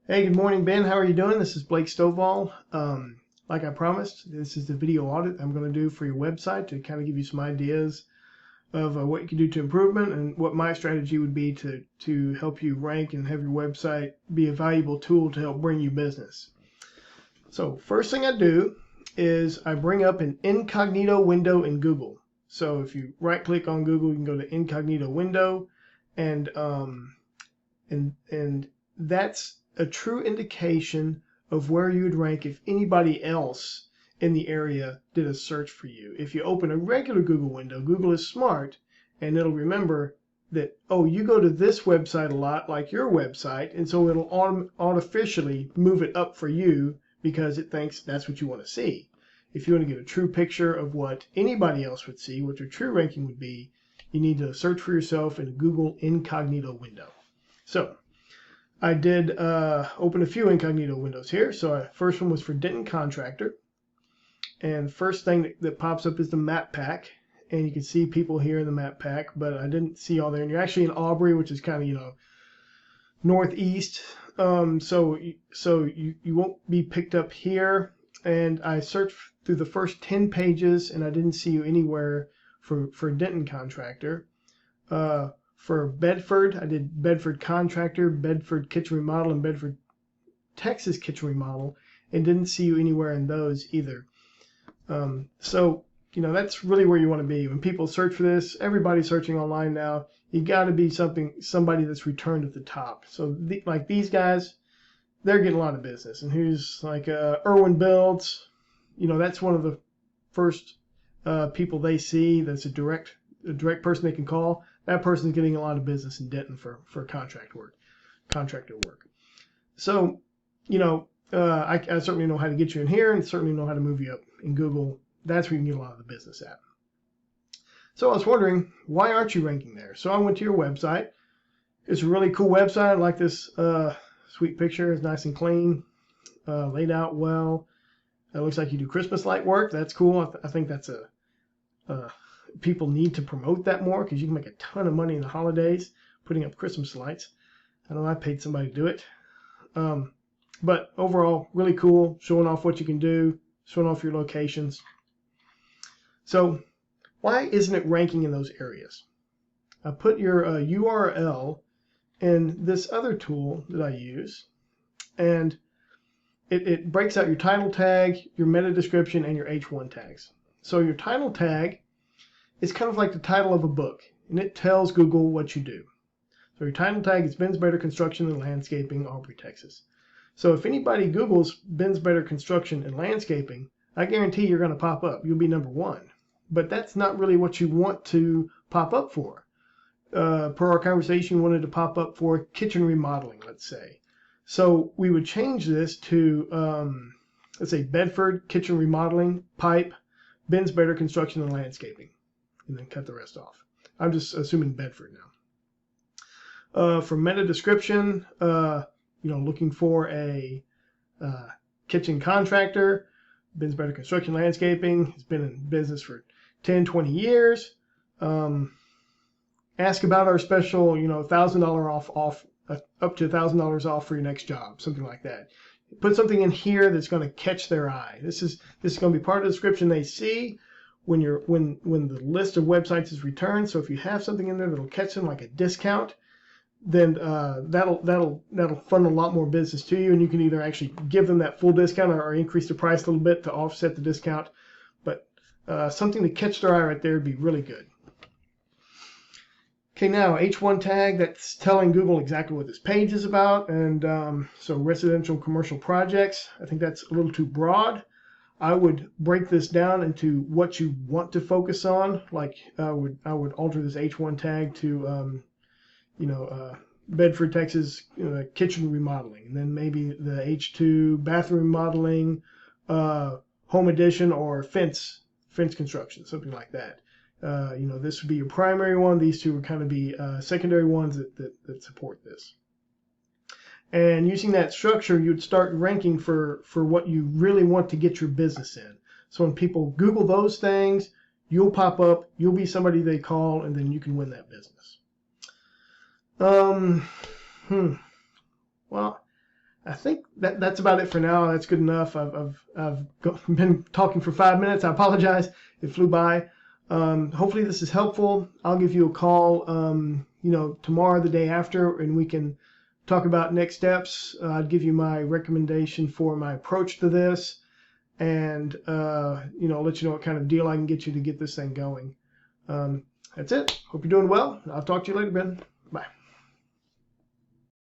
Hey, good morning, Ben. How are you doing? This is Blake Stovall. Like I promised, this is the video audit I'm going to do for your website to kind of give you some ideas of what you can do to improvement and what my strategy would be to help you rank and have your website be a valuable tool to help bring you business. So first thing I do is I bring up an incognito window in Google. So if you right click on Google, you can go to incognito window, and that's a true indication of where you would rank if anybody else in the area did a search for you. If you open a regular Google window, Google is smart and it'll remember that, oh, you go to this website a lot, like your website, and so it'll artificially move it up for you because it thinks that's what you want to see. If you want to get a true picture of what anybody else would see, what your true ranking would be, you need to search for yourself in a Google incognito window. So I did open a few incognito windows here. So first one was for Denton Contractor. And first thing that pops up is the map pack. And you can see people here in the map pack, but I didn't see all there. And you're actually in Aubrey, which is kind of, northeast. So you won't be picked up here. And I searched through the first 10 pages, and I didn't see you anywhere for Denton Contractor. For Bedford, I did Bedford Contractor, Bedford Kitchen Remodel, and Bedford, Texas Kitchen Remodel, and didn't see you anywhere in those either. So, that's really where you want to be. When people search for this, everybody's searching online now. You got to be somebody that's returned at the top. So, like these guys, they're getting a lot of business. And who's like Irwin Builds, that's one of the first people they see. That's a direct person they can call. That person's getting a lot of business in Denton for contractor work. So, I certainly know how to get you in here and certainly know how to move you up in Google. That's where you can get a lot of the business at. So I was wondering, why aren't you ranking there? So I went to your website. It's a really cool website. I like this sweet picture. It's nice and clean, laid out well. It looks like you do Christmas light work. That's cool. I think that's people need to promote that more because you can make a ton of money in the holidays putting up Christmas lights. I know I paid somebody to do it. But overall, really cool, showing off what you can do, showing off your locations. So why isn't it ranking in those areas? I put your URL in this other tool that I use, and it breaks out your title tag, your meta description, and your H1 tags. So your title tag is kind of like the title of a book, and it tells Google what you do. So your title tag is Ben's Better Construction and Landscaping, Aubrey, Texas. So if anybody Googles Ben's Better Construction and Landscaping, I guarantee you're going to pop up. You'll be number one. But that's not really what you want to pop up for. Per our conversation, you wanted to pop up for kitchen remodeling, let's say. So we would change this to, let's say, Bedford Kitchen Remodeling, Pipe, Ben's Better Construction and Landscaping, and then cut the rest off. I'm just assuming Bedford now. For meta description, looking for a kitchen contractor, Ben's Better Construction Landscaping, has been in business for 10, 20 years. Ask about our special, $1,000 off, up to $1,000 off for your next job, something like that. Put something in here that's going to catch their eye. This is going to be part of the description they see when the list of websites is returned. So if you have something in there that'll catch them, like a discount, then that'll fund a lot more business to you, and you can either actually give them that full discount or increase the price a little bit to offset the discount. But something to catch their eye right there would be really good. Okay, now H1 tag, that's telling Google exactly what this page is about, and so residential commercial projects, I think that's a little too broad. I would break this down into what you want to focus on. Like I would alter this H1 tag to Bedford, Texas kitchen remodeling, and then maybe the H2 bathroom remodeling, home addition, or fence construction, something like that. This would be your primary one. These two would kind of be secondary ones that support this. And using that structure, you'd start ranking for what you really want to get your business in. So when people Google those things, you'll pop up, you'll be somebody they call, and then you can win that business. Well, I think that's about it for now. That's good enough. I've been talking for 5 minutes. I apologize. It flew by. Hopefully this is helpful. I'll give you a call, tomorrow, the day after, and we can talk about next steps. I'd give you my recommendation for my approach to this, and let you know what kind of deal I can get you to get this thing going. That's it. Hope you're doing well. I'll talk to you later, Ben. Bye.